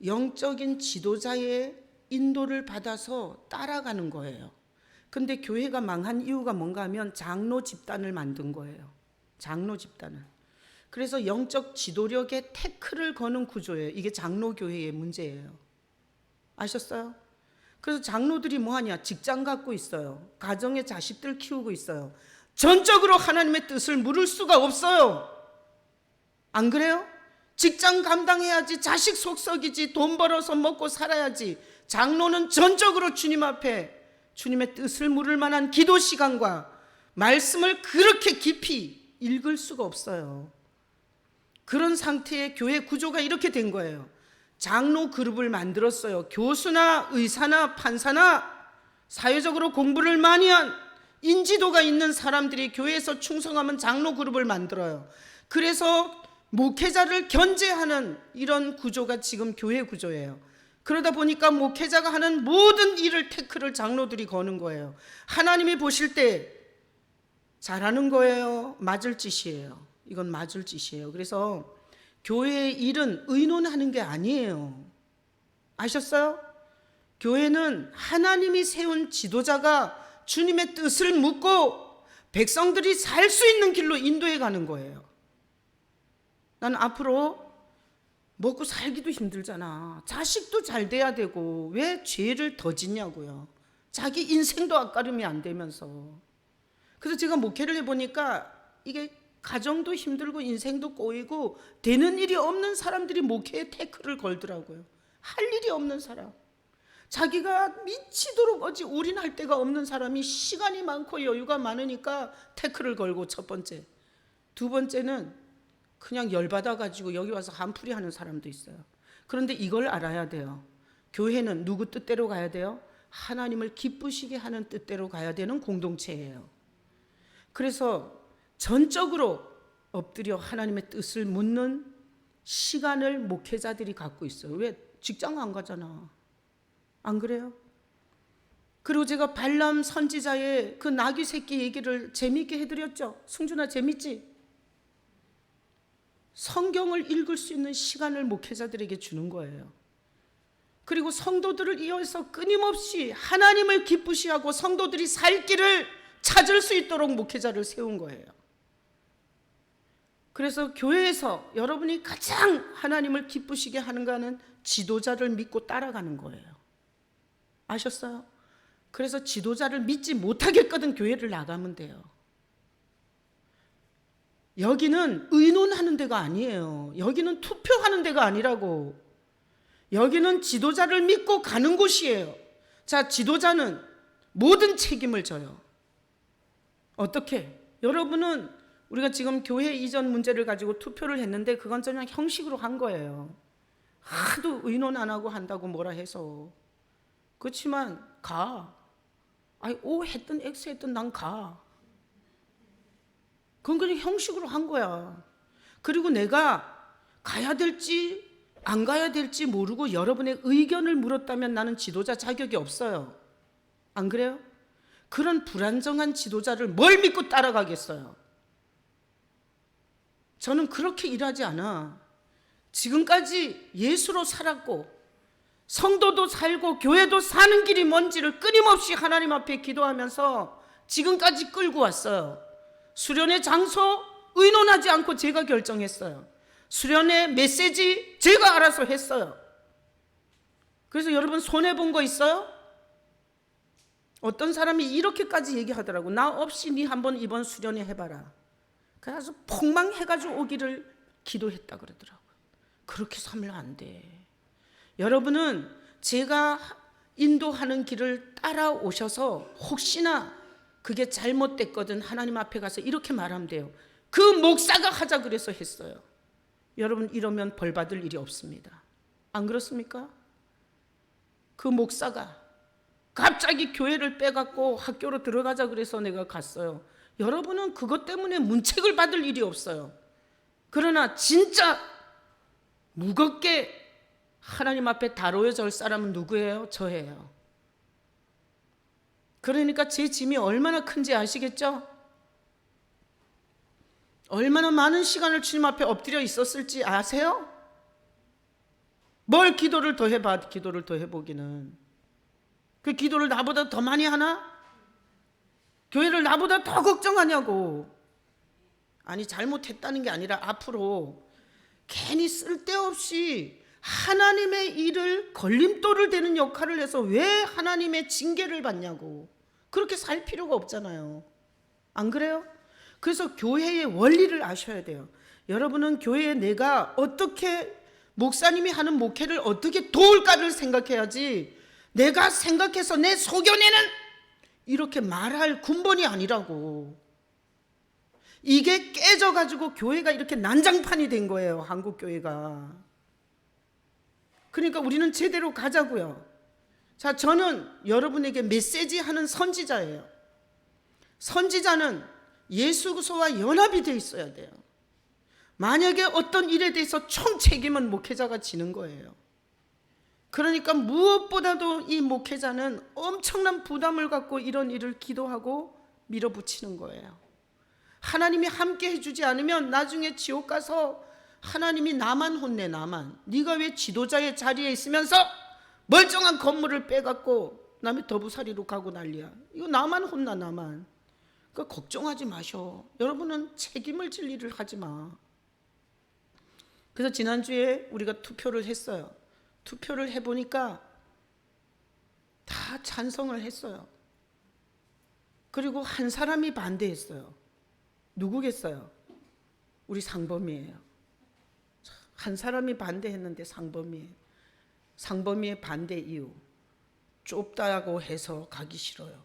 영적인 지도자의 인도를 받아서 따라가는 거예요. 근데 교회가 망한 이유가 뭔가 하면 장로 집단을 만든 거예요. 장로 집단을. 그래서 영적 지도력에 태클을 거는 구조예요. 이게 장로교회의 문제예요. 아셨어요? 그래서 장로들이 뭐하냐? 직장 갖고 있어요. 가정에 자식들 키우고 있어요. 전적으로 하나님의 뜻을 물을 수가 없어요. 안 그래요? 직장 감당해야지, 자식 속썩이지, 돈 벌어서 먹고 살아야지. 장로는 전적으로 주님 앞에 주님의 뜻을 물을 만한 기도 시간과 말씀을 그렇게 깊이 읽을 수가 없어요. 그런 상태의 교회 구조가 이렇게 된 거예요. 장로 그룹을 만들었어요. 교수나 의사나 판사나 사회적으로 공부를 많이 한 인지도가 있는 사람들이 교회에서 충성하면 장로 그룹을 만들어요. 그래서 목회자를 견제하는 이런 구조가 지금 교회 구조예요. 그러다 보니까 목회자가 하는 모든 일을 태클을 장로들이 거는 거예요. 하나님이 보실 때 잘하는 거예요? 맞을 짓이에요. 이건 맞을 짓이에요. 그래서 교회의 일은 의논하는 게 아니에요. 아셨어요? 교회는 하나님이 세운 지도자가 주님의 뜻을 묻고 백성들이 살 수 있는 길로 인도해 가는 거예요. 난 앞으로 먹고 살기도 힘들잖아. 자식도 잘 돼야 되고 왜 죄를 더 짓냐고요. 자기 인생도 앞가름이 안 되면서. 그래서 제가 목회를 해보니까 이게 가정도 힘들고 인생도 꼬이고 되는 일이 없는 사람들이 목회에 태클을 걸더라고요. 할 일이 없는 사람. 자기가 미치도록 어찌 올인할 데가 없는 사람이 시간이 많고 여유가 많으니까 태클을 걸고 첫 번째. 두 번째는 그냥 열받아가지고 여기 와서 한풀이 하는 사람도 있어요. 그런데 이걸 알아야 돼요. 교회는 누구 뜻대로 가야 돼요? 하나님을 기쁘시게 하는 뜻대로 가야 되는 공동체예요. 그래서 전적으로 엎드려 하나님의 뜻을 묻는 시간을 목회자들이 갖고 있어요. 왜? 직장 안 가잖아. 안 그래요? 그리고 제가 발람 선지자의 그 나귀 새끼 얘기를 재미있게 해드렸죠. 승준아, 재밌지? 성경을 읽을 수 있는 시간을 목회자들에게 주는 거예요. 그리고 성도들을 이어서 끊임없이 하나님을 기쁘시 하고 성도들이 살 길을 찾을 수 있도록 목회자를 세운 거예요. 그래서 교회에서 여러분이 가장 하나님을 기쁘시게 하는 거는 지도자를 믿고 따라가는 거예요. 아셨어요? 그래서 지도자를 믿지 못하겠거든 교회를 나가면 돼요. 여기는 의논하는 데가 아니에요. 여기는 투표하는 데가 아니라고. 여기는 지도자를 믿고 가는 곳이에요. 자, 지도자는 모든 책임을 져요. 어떻게? 여러분은 우리가 지금 교회 이전 문제를 가지고 투표를 했는데 그건 그냥 형식으로 한 거예요. 하도 의논 안 하고 한다고 뭐라 해서. 그렇지만 가. 아니 O 했든 X 했든 난 가. 그건 그냥 형식으로 한 거야. 그리고 내가 가야 될지 안 가야 될지 모르고 여러분의 의견을 물었다면 나는 지도자 자격이 없어요. 안 그래요? 그런 불안정한 지도자를 뭘 믿고 따라가겠어요? 저는 그렇게 일하지 않아. 지금까지 예수로 살았고 성도도 살고 교회도 사는 길이 뭔지를 끊임없이 하나님 앞에 기도하면서 지금까지 끌고 왔어요. 수련의 장소 의논하지 않고 제가 결정했어요. 수련의 메시지 제가 알아서 했어요. 그래서 여러분 손해본 거 있어요? 어떤 사람이 이렇게까지 얘기하더라고. 나 없이 네 한번 이번 수련회 해봐라. 그래서 폭망해가지고 오기를 기도했다 그러더라고요. 그렇게 살면 안 돼. 여러분은 제가 인도하는 길을 따라오셔서 혹시나 그게 잘못됐거든 하나님 앞에 가서 이렇게 말하면 돼요. 그 목사가 하자 그래서 했어요. 여러분 이러면 벌 받을 일이 없습니다. 안 그렇습니까? 그 목사가 갑자기 교회를 빼갖고 학교로 들어가자 그래서 내가 갔어요. 여러분은 그것 때문에 문책을 받을 일이 없어요. 그러나 진짜 무겁게 하나님 앞에 다뤄져 올 사람은 누구예요? 저예요. 그러니까 제 짐이 얼마나 큰지 아시겠죠? 얼마나 많은 시간을 주님 앞에 엎드려 있었을지 아세요? 뭘 기도를 더 해봐, 기도를 더 해보기는. 그 기도를 나보다 더 많이 하나? 교회를 나보다 더 걱정하냐고. 아니 잘못했다는 게 아니라 앞으로 괜히 쓸데없이 하나님의 일을 걸림돌을 대는 역할을 해서 왜 하나님의 징계를 받냐고. 그렇게 살 필요가 없잖아요. 안 그래요? 그래서 교회의 원리를 아셔야 돼요. 여러분은 교회에 내가 어떻게 목사님이 하는 목회를 어떻게 도울까를 생각해야지 내가 생각해서 내 소견에는 이렇게 말할 군번이 아니라고. 이게 깨져가지고 교회가 이렇게 난장판이 된 거예요. 한국 교회가. 그러니까 우리는 제대로 가자고요. 자, 저는 여러분에게 메시지 하는 선지자예요. 선지자는 예수 그리스도와 연합이 돼 있어야 돼요. 만약에 어떤 일에 대해서 총 책임은 목회자가 지는 거예요. 그러니까 무엇보다도 이 목회자는 엄청난 부담을 갖고 이런 일을 기도하고 밀어붙이는 거예요. 하나님이 함께 해주지 않으면 나중에 지옥 가서 하나님이 나만 혼내. 나만. 네가 왜 지도자의 자리에 있으면서 멀쩡한 건물을 빼갖고 남의 더부살이로 가고 난리야. 이거 나만 혼나. 나만. 그러니까 걱정하지 마셔. 여러분은 책임을 질 일을 하지 마. 그래서 지난주에 우리가 투표를 했어요. 투표를 해보니까 다 찬성을 했어요. 그리고 한 사람이 반대했어요. 누구겠어요? 우리 상범이에요. 한 사람이 반대했는데 상범이에요. 상범이의 반대 이유, 좁다고 해서 가기 싫어요.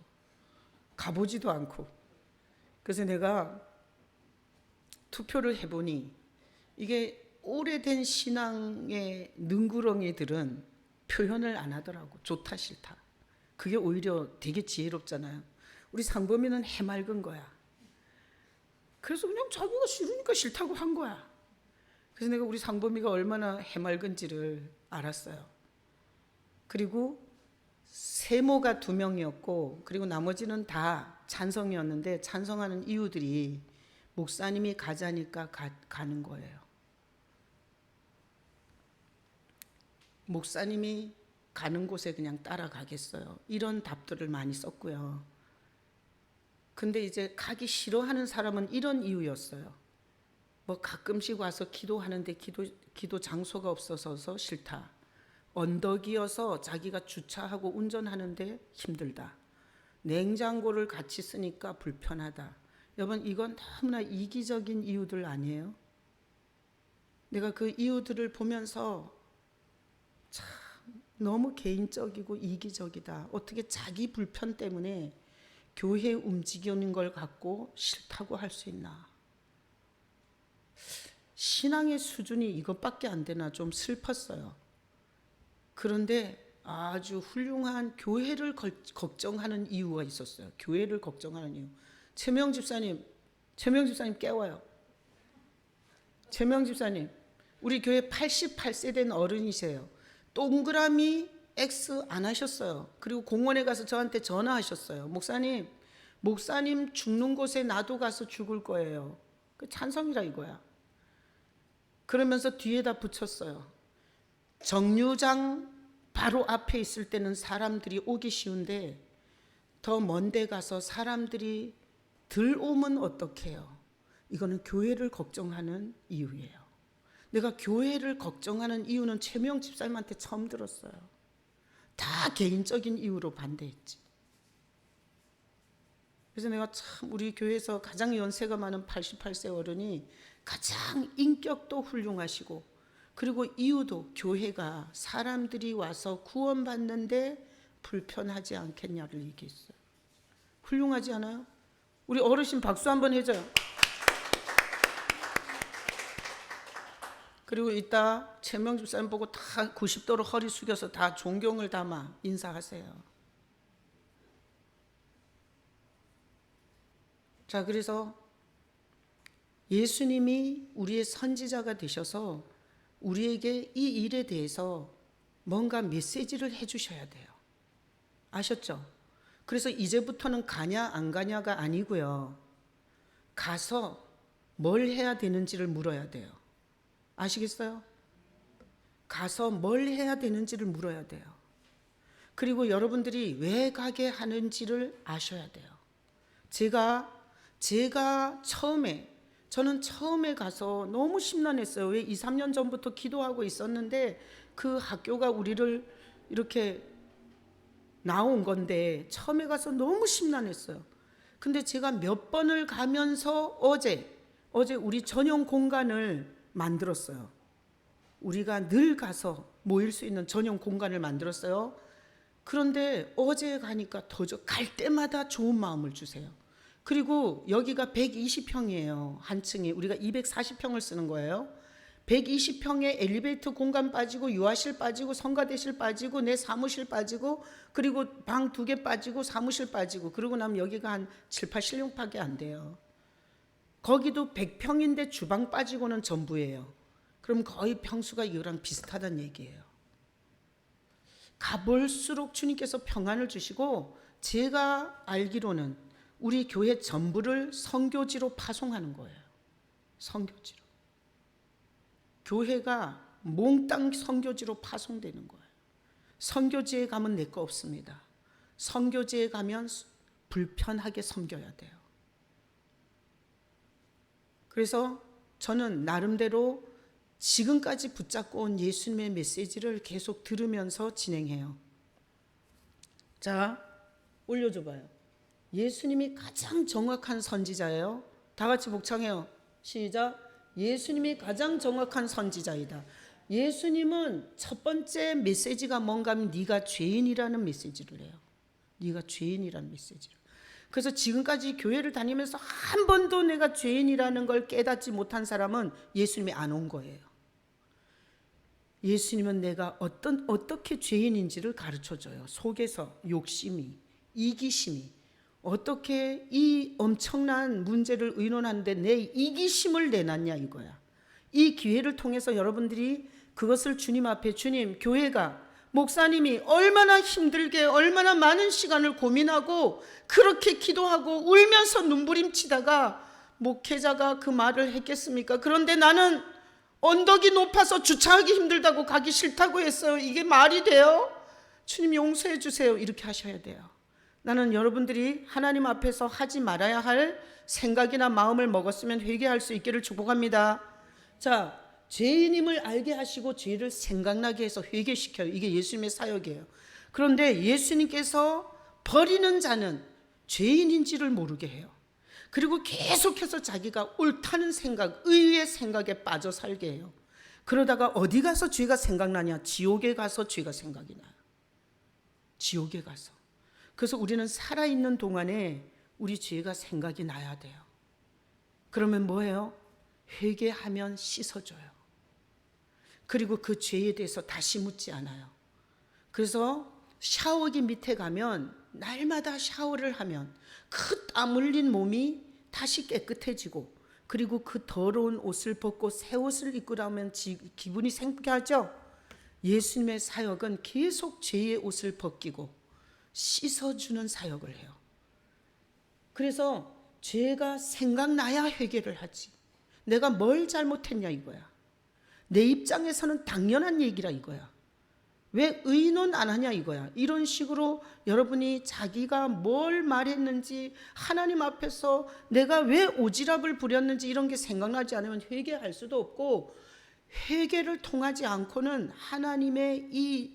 가보지도 않고. 그래서 내가 투표를 해보니 이게 오래된 신앙의 능구렁이들은 표현을 안 하더라고. 좋다 싫다. 그게 오히려 되게 지혜롭잖아요. 우리 상범이는 해맑은 거야. 그래서 그냥 자기가 싫으니까 싫다고 한 거야. 그래서 내가 우리 상범이가 얼마나 해맑은지를 알았어요. 그리고 세모가 2명이었고 그리고 나머지는 다 찬성이었는데 찬성하는 이유들이 목사님이 가자니까 가는 거예요. 목사님이 가는 곳에 그냥 따라가겠어요. 이런 답들을 많이 썼고요. 근데 이제 가기 싫어하는 사람은 이런 이유였어요. 뭐 가끔씩 와서 기도하는데 기도 장소가 없어서 싫다. 언덕이어서 자기가 주차하고 운전하는데 힘들다. 냉장고를 같이 쓰니까 불편하다. 여러분, 이건 너무나 이기적인 이유들 아니에요? 내가 그 이유들을 보면서 참 너무 개인적이고 이기적이다. 어떻게 자기 불편 때문에 교회 움직이는 걸 갖고 싫다고 할 수 있나? 신앙의 수준이 이것밖에 안 되나 좀 슬펐어요. 그런데 아주 훌륭한 교회를 걱정하는 이유가 있었어요. 교회를 걱정하는 이유. 최명 집사님 깨워요. 최명 집사님, 우리 교회 88세 된 어른이세요. 동그라미 X 안 하셨어요. 그리고 공원에 가서 저한테 전화하셨어요. 목사님 죽는 곳에 나도 가서 죽을 거예요. 그 찬성이라 이거야. 그러면서 뒤에다 붙였어요. 정류장 바로 앞에 있을 때는 사람들이 오기 쉬운데 더 먼 데 가서 사람들이 덜 오면 어떡해요? 이거는 교회를 걱정하는 이유예요. 내가 교회를 걱정하는 이유는 최명 집사님한테 처음 들었어요. 다 개인적인 이유로 반대했지. 그래서 내가 참 우리 교회에서 가장 연세가 많은 88세 어른이 가장 인격도 훌륭하시고 그리고 이유도 교회가 사람들이 와서 구원받는데 불편하지 않겠냐를 얘기했어요. 훌륭하지 않아요? 우리 어르신 박수 한번 해줘요. 그리고 이따 최명 집사님 보고 다 90도로 허리 숙여서 다 존경을 담아 인사하세요. 자, 그래서 예수님이 우리의 선지자가 되셔서 우리에게 이 일에 대해서 뭔가 메시지를 해주셔야 돼요. 아셨죠? 그래서 이제부터는 가냐 안 가냐가 아니고요. 가서 뭘 해야 되는지를 물어야 돼요. 아시겠어요? 가서 뭘 해야 되는지를 물어야 돼요. 그리고 여러분들이 왜 가게 하는지를 아셔야 돼요. 제가 저는 처음에 가서 너무 심란했어요. 왜 2, 3년 전부터 기도하고 있었는데 그 학교가 우리를 이렇게 나온 건데 처음에 가서 너무 심란했어요. 근데 제가 몇 번을 가면서 어제 우리 전용 공간을 만들었어요. 우리가 늘 가서 모일 수 있는 전용 공간을 만들었어요. 그런데 어제 가니까 갈 때마다 좋은 마음을 주세요. 그리고 여기가 120평이에요. 한 층이. 우리가 240평을 쓰는 거예요. 120평에 엘리베이터 공간 빠지고 유아실 빠지고 성가대실 빠지고 내 사무실 빠지고 그리고 방 2개 빠지고 사무실 빠지고 그러고 나면 여기가 한 7, 80평밖에 안 돼요. 거기도 100평인데 주방 빠지고는 전부예요. 그럼 거의 평수가 이거랑 비슷하다는 얘기예요. 가볼수록 주님께서 평안을 주시고 제가 알기로는 우리 교회 전부를 선교지로 파송하는 거예요. 선교지로. 교회가 몽땅 선교지로 파송되는 거예요. 선교지에 가면 내 거 없습니다. 선교지에 가면 불편하게 섬겨야 돼요. 그래서 저는 나름대로 지금까지 붙잡고 온 예수님의 메시지를 계속 들으면서 진행해요. 자, 올려줘봐요. 예수님이 가장 정확한 선지자예요. 다 같이 복창해요. 시작. 예수님이 가장 정확한 선지자이다. 예수님은 첫 번째 메시지가 뭔가 하면 네가 죄인이라는 메시지를 해요. 네가 죄인이라는 메시지를. 그래서 지금까지 교회를 다니면서 한 번도 내가 죄인이라는 걸 깨닫지 못한 사람은 예수님이 안 온 거예요. 예수님은 내가 어떻게 죄인인지를 가르쳐줘요. 속에서 욕심이, 이기심이 어떻게 이 엄청난 문제를 의논하는데 내 이기심을 내놨냐 이거야. 이 기회를 통해서 여러분들이 그것을 주님 앞에, 주님, 교회가 목사님이 얼마나 힘들게 얼마나 많은 시간을 고민하고 그렇게 기도하고 울면서 눈부림치다가 목회자가 그 말을 했겠습니까? 그런데 나는 언덕이 높아서 주차하기 힘들다고 가기 싫다고 했어요. 이게 말이 돼요? 주님 용서해 주세요. 이렇게 하셔야 돼요. 나는 여러분들이 하나님 앞에서 하지 말아야 할 생각이나 마음을 먹었으면 회개할 수 있기를 축복합니다. 자, 죄인임을 알게 하시고 죄를 생각나게 해서 회개시켜요. 이게 예수님의 사역이에요. 그런데 예수님께서 버리는 자는 죄인인지를 모르게 해요. 그리고 계속해서 자기가 옳다는 생각, 의의 생각에 빠져 살게 해요. 그러다가 어디 가서 죄가 생각나냐? 지옥에 가서 죄가 생각이 나요. 지옥에 가서. 그래서 우리는 살아있는 동안에 우리 죄가 생각이 나야 돼요. 그러면 뭐예요? 회개하면 씻어줘요. 그리고 그 죄에 대해서 다시 묻지 않아요. 그래서 샤워기 밑에 가면 날마다 샤워를 하면 그 땀 흘린 몸이 다시 깨끗해지고, 그리고 그 더러운 옷을 벗고 새 옷을 입고 나면 기분이 생기하죠. 예수님의 사역은 계속 죄의 옷을 벗기고 씻어주는 사역을 해요. 그래서 죄가 생각나야 회개를 하지. 내가 뭘 잘못했냐 이거야. 내 입장에서는 당연한 얘기라 이거야. 왜 의논 안 하냐 이거야. 이런 식으로 여러분이 자기가 뭘 말했는지, 하나님 앞에서 내가 왜 오지랖을 부렸는지 이런 게 생각나지 않으면 회개할 수도 없고, 회개를 통하지 않고는 하나님의 이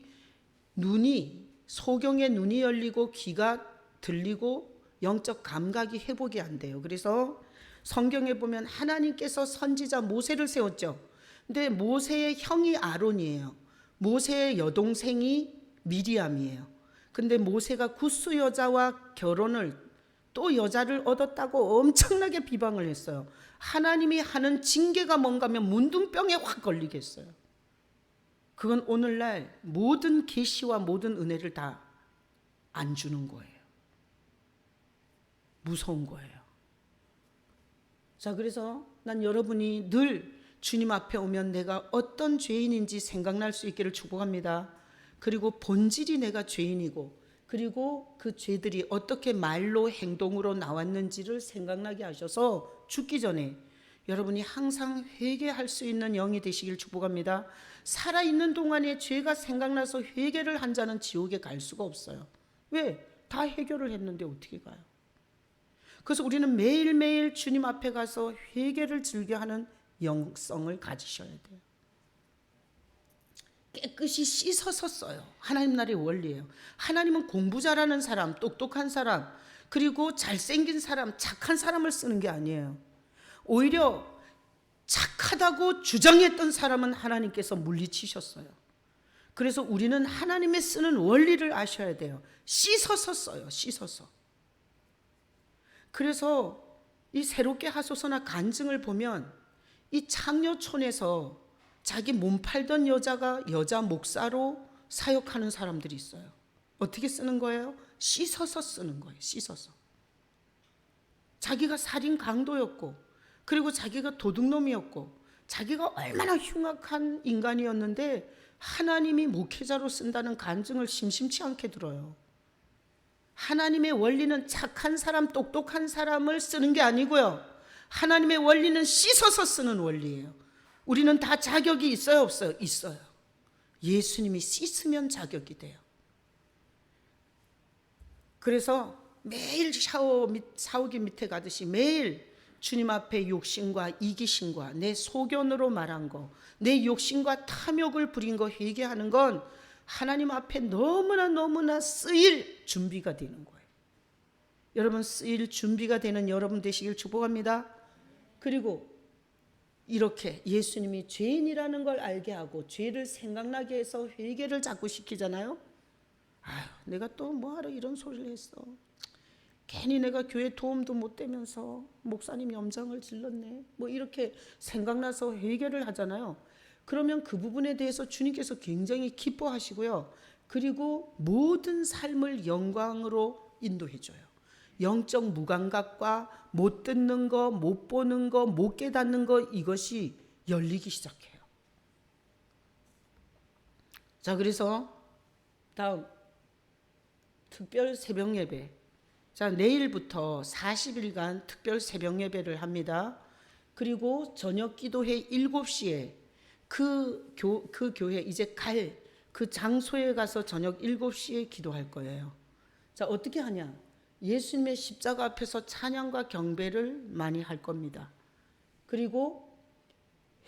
눈이, 소경의 눈이 열리고 귀가 들리고 영적 감각이 회복이 안 돼요. 그래서 성경에 보면 하나님께서 선지자 모세를 세웠죠. 근데 모세의 형이 아론이에요. 모세의 여동생이 미리암이에요. 근데 모세가 구스 여자와 결혼을, 또 여자를 얻었다고 엄청나게 비방을 했어요. 하나님이 하는 징계가 뭔가 하면 문둥병에 확 걸리겠어요. 그건 오늘날 모든 계시와 모든 은혜를 다 안 주는 거예요. 무서운 거예요. 자, 그래서 난 여러분이 늘 주님 앞에 오면 내가 어떤 죄인인지 생각날 수 있기를 축복합니다. 그리고 본질이 내가 죄인이고, 그리고 그 죄들이 어떻게 말로 행동으로 나왔는지를 생각나게 하셔서 죽기 전에 여러분이 항상 회개할 수 있는 영이 되시길 축복합니다. 살아있는 동안에 죄가 생각나서 회개를 한 자는 지옥에 갈 수가 없어요. 왜? 다 해결을 했는데 어떻게 가요? 그래서 우리는 매일매일 주님 앞에 가서 회개를 즐겨하는 영성을 가지셔야 돼요. 깨끗이 씻어서 써요. 하나님 나라의 원리예요. 하나님은 공부 잘하는 사람, 똑똑한 사람, 그리고 잘생긴 사람, 착한 사람을 쓰는 게 아니에요. 오히려 착하다고 주장했던 사람은 하나님께서 물리치셨어요. 그래서 우리는 하나님의 쓰는 원리를 아셔야 돼요. 씻어서 써요. 씻어서. 그래서 이 새롭게 하소서나 간증을 보면 이 창녀촌에서 자기 몸 팔던 여자가 여자 목사로 사역하는 사람들이 있어요. 어떻게 쓰는 거예요? 씻어서 쓰는 거예요. 씻어서. 자기가 살인 강도였고, 그리고 자기가 도둑놈이었고, 자기가 얼마나 흉악한 인간이었는데 하나님이 목회자로 쓴다는 간증을 심심치 않게 들어요. 하나님의 원리는 착한 사람, 똑똑한 사람을 쓰는 게 아니고요. 하나님의 원리는 씻어서 쓰는 원리예요. 우리는 다 자격이 있어요, 없어요? 있어요. 예수님이 씻으면 자격이 돼요. 그래서 매일 샤워기 밑에 가듯이 매일 주님 앞에 욕심과 이기심과 내 소견으로 말한 거, 내 욕심과 탐욕을 부린 거 회개하는 건 하나님 앞에 너무나 쓰일 준비가 되는 거예요. 여러분, 쓰일 준비가 되는 여러분 되시길 축복합니다. 그리고 이렇게 예수님이 죄인이라는 걸 알게 하고 죄를 생각나게 해서 회개를 자꾸 시키잖아요. 아유, 내가 또 뭐하러 이런 소리를 했어. 괜히 내가 교회 도움도 못 되면서 목사님이 염장을 질렀네. 뭐 이렇게 생각나서 회개를 하잖아요. 그러면 그 부분에 대해서 주님께서 굉장히 기뻐하시고요. 그리고 모든 삶을 영광으로 인도해줘요. 영적 무감각과 못 듣는 거, 못 보는 거, 못 깨닫는 거, 이것이 열리기 시작해요. 자, 그래서 다음 특별 새벽 예배. 자, 내일부터 40일간 특별 새벽 예배를 합니다. 그리고 저녁 기도회 7시에 그 교회 이제 갈 그 장소에 가서 저녁 7시에 기도할 거예요. 자, 어떻게 하냐? 예수님의 십자가 앞에서 찬양과 경배를 많이 할 겁니다. 그리고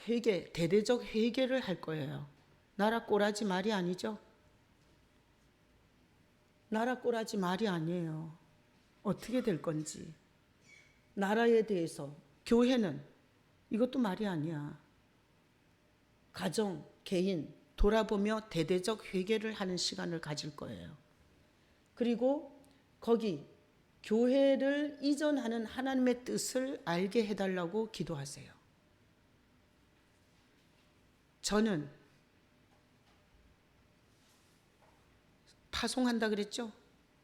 회개, 대대적 회개를 할 거예요. 나라 꼬라지 말이 아니죠. 나라 꼬라지 말이 아니에요. 어떻게 될 건지. 나라에 대해서, 교회는 이것도 말이 아니야. 가정, 개인 돌아보며 대대적 회개를 하는 시간을 가질 거예요. 그리고 거기 교회를 이전하는 하나님의 뜻을 알게 해달라고 기도하세요. 저는 파송한다 그랬죠?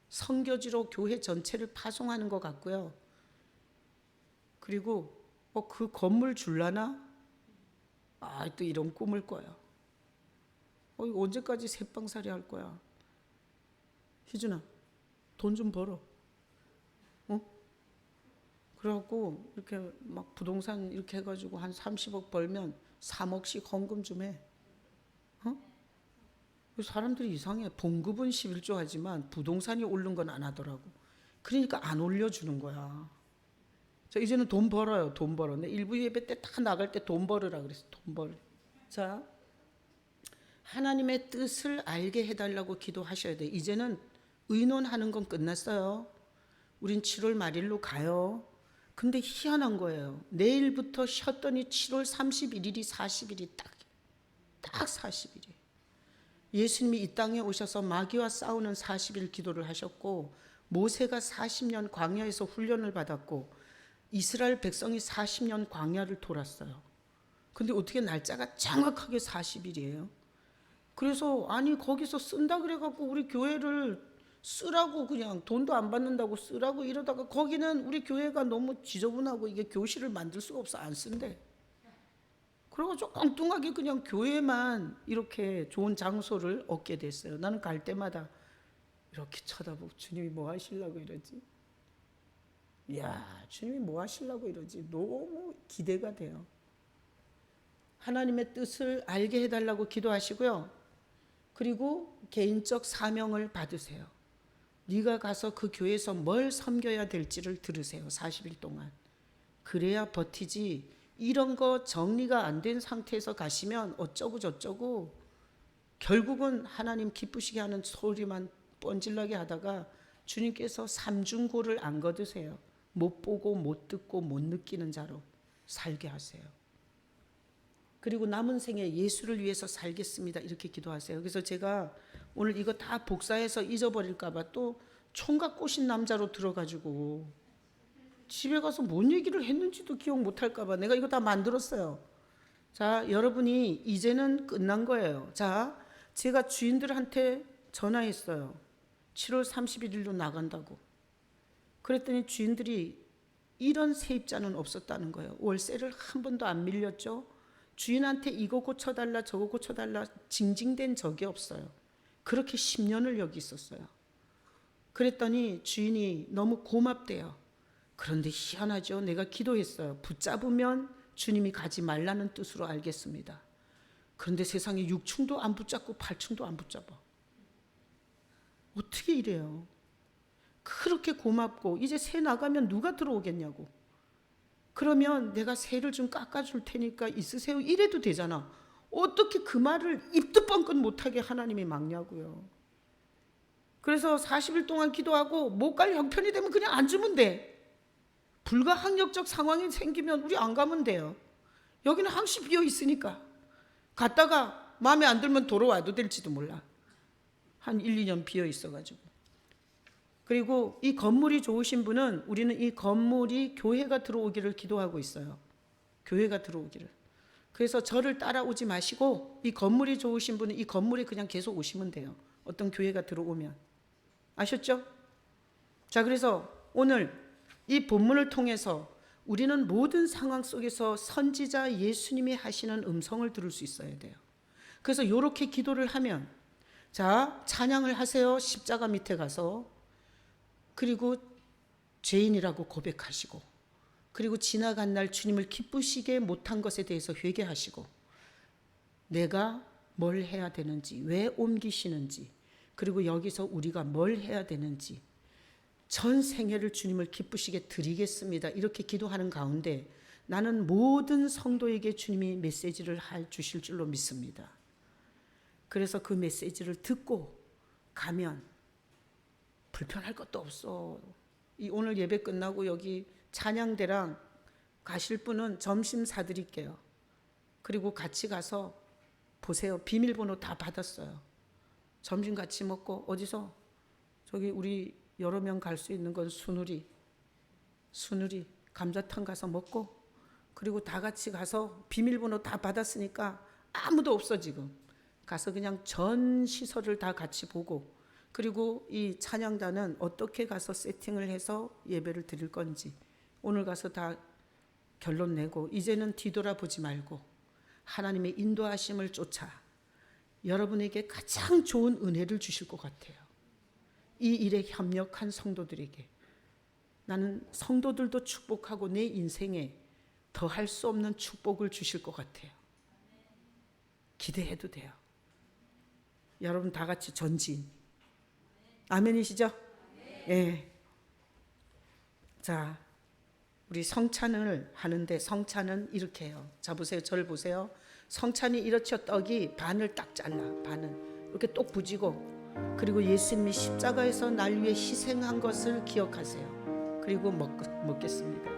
선교지로 교회 전체를 파송하는 것 같고요. 그리고 그 건물 줄라나? 또 이런 꿈을 꿔요. 이거 언제까지 새빵살이 할 거야? 희준아, 돈 좀 벌어. 그래갖고 이렇게 막 부동산 이렇게 해가지고 한 30억 벌면 3억씩 헌금 좀 해. 사람들이 이상해. 봉급은 11조 하지만 부동산이 오른 건 안 하더라고. 그러니까 안 올려주는 거야. 자, 이제는 돈 벌어요. 돈 벌어. 내 일부 예배 때 다 나갈 때 돈 벌으라 그랬어. 돈 벌. 자, 하나님의 뜻을 알게 해달라고 기도하셔야 돼. 이제는 의논하는 건 끝났어요. 우린 7월 말일로 가요. 근데 희한한 거예요. 내일부터 쉬었더니 7월 31일이 40일이 딱 40일이에요. 예수님이 이 땅에 오셔서 마귀와 싸우는 40일 기도를 하셨고, 모세가 40년 광야에서 훈련을 받았고, 이스라엘 백성이 40년 광야를 돌았어요. 근데 어떻게 날짜가 정확하게 40일이에요? 그래서 거기서 쓴다 그래갖고 우리 교회를 쓰라고, 그냥 돈도 안 받는다고 쓰라고 이러다가, 거기는 우리 교회가 너무 지저분하고 이게 교실을 만들 수가 없어, 안 쓴대. 그래가지고 엉뚱하게 그냥 교회만 이렇게 좋은 장소를 얻게 됐어요. 나는 갈 때마다 이렇게 쳐다보고, 주님이 뭐 하시려고 이러지? 주님이 뭐 하시려고 이러지? 너무 기대가 돼요. 하나님의 뜻을 알게 해달라고 기도하시고요. 그리고 개인적 사명을 받으세요. 네가 가서 그 교회에서 뭘 섬겨야 될지를 들으세요. 40일 동안. 그래야 버티지. 이런 거 정리가 안 된 상태에서 가시면 어쩌고 저쩌고 결국은 하나님 기쁘시게 하는 소리만 뻔질나게 하다가 주님께서 삼중고를 안 거두세요. 못 보고 못 듣고 못 느끼는 자로 살게 하세요. 그리고 남은 생에 예수를 위해서 살겠습니다. 이렇게 기도하세요. 그래서 제가 오늘 이거 다 복사해서 잊어버릴까 봐 또 총각 꼬신 남자로 들어가지고 집에 가서 뭔 얘기를 했는지도 기억 못할까 봐 내가 이거 다 만들었어요. 자, 여러분이 이제는 끝난 거예요. 자, 제가 주인들한테 전화했어요. 7월 31일로 나간다고. 그랬더니 주인들이 이런 세입자는 없었다는 거예요. 월세를 한 번도 안 밀렸죠. 주인한테 이거 고쳐달라 저거 고쳐달라 징징댄 적이 없어요. 그렇게 10년을 여기 있었어요. 그랬더니 주인이 너무 고맙대요. 그런데 희한하죠. 내가 기도했어요. 붙잡으면 주님이 가지 말라는 뜻으로 알겠습니다. 그런데 세상에 6층도 안 붙잡고 8층도 안 붙잡아. 어떻게 이래요? 그렇게 고맙고 이제 새 나가면 누가 들어오겠냐고. 그러면 내가 세를 좀 깎아줄 테니까 있으세요. 이래도 되잖아. 어떻게 그 말을 입도 뻥끗 못하게 하나님이 막냐고요. 그래서 40일 동안 기도하고 못 갈 형편이 되면 그냥 안 주면 돼. 불가항력적 상황이 생기면 우리 안 가면 돼요. 여기는 항시 비어 있으니까. 갔다가 마음에 안 들면 돌아와도 될지도 몰라. 한 1, 2년 비어 있어가지고. 그리고 이 건물이 좋으신 분은 우리는 이 건물이 교회가 들어오기를 기도하고 있어요. 교회가 들어오기를. 그래서 저를 따라오지 마시고 이 건물이 좋으신 분은 이 건물에 그냥 계속 오시면 돼요. 어떤 교회가 들어오면. 아셨죠? 자, 그래서 오늘 이 본문을 통해서 우리는 모든 상황 속에서 선지자 예수님이 하시는 음성을 들을 수 있어야 돼요. 그래서 이렇게 기도를 하면 자, 찬양을 하세요. 십자가 밑에 가서. 그리고 죄인이라고 고백하시고, 그리고 지나간 날 주님을 기쁘시게 못한 것에 대해서 회개하시고, 내가 뭘 해야 되는지, 왜 옮기시는지, 그리고 여기서 우리가 뭘 해야 되는지, 전 생애를 주님을 기쁘시게 드리겠습니다. 이렇게 기도하는 가운데 나는 모든 성도에게 주님이 메시지를 주실 줄로 믿습니다. 그래서 그 메시지를 듣고 가면 불편할 것도 없어. 오늘 예배 끝나고 여기 찬양대랑 가실 분은 점심 사드릴게요. 그리고 같이 가서 보세요. 비밀번호 다 받았어요. 점심 같이 먹고, 어디서? 저기 우리 여러 명 갈 수 있는 건 순우리 감자탕 가서 먹고, 그리고 다 같이 가서 비밀번호 다 받았으니까 아무도 없어 지금. 가서 그냥 전 시설을 다 같이 보고, 그리고 이 찬양단은 어떻게 가서 세팅을 해서 예배를 드릴 건지 오늘 가서 다 결론 내고, 이제는 뒤돌아보지 말고 하나님의 인도하심을 쫓아 여러분에게 가장 좋은 은혜를 주실 것 같아요. 이 일에 협력한 성도들에게 나는 성도들도 축복하고 내 인생에 더할 수 없는 축복을 주실 것 같아요. 기대해도 돼요. 여러분 다 같이 전진. 아멘이시죠? 예. 자, 우리 성찬을 하는데 성찬은 이렇게 해요. 자, 보세요. 저를 보세요. 성찬이 이렇죠. 떡이 반을 딱 잘라. 반을 이렇게 똑 부지고, 그리고 예수님이 십자가에서 날 위해 희생한 것을 기억하세요. 그리고 먹겠습니다.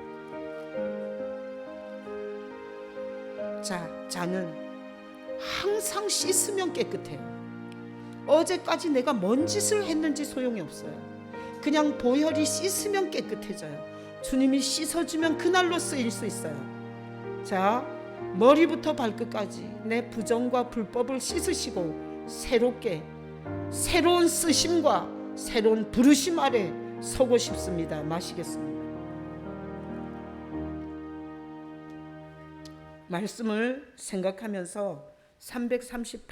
자, 잔은 항상 씻으면 깨끗해요. 어제까지 내가 뭔 짓을 했는지 소용이 없어요. 그냥 보혈이 씻으면 깨끗해져요. 주님이 씻어주면 그날로 쓰일 수 있어요. 자, 머리부터 발끝까지 내 부정과 불법을 씻으시고 새롭게 새로운 쓰심과 새로운 부르심 아래 서고 싶습니다. 마시겠습니다. 말씀을 생각하면서 338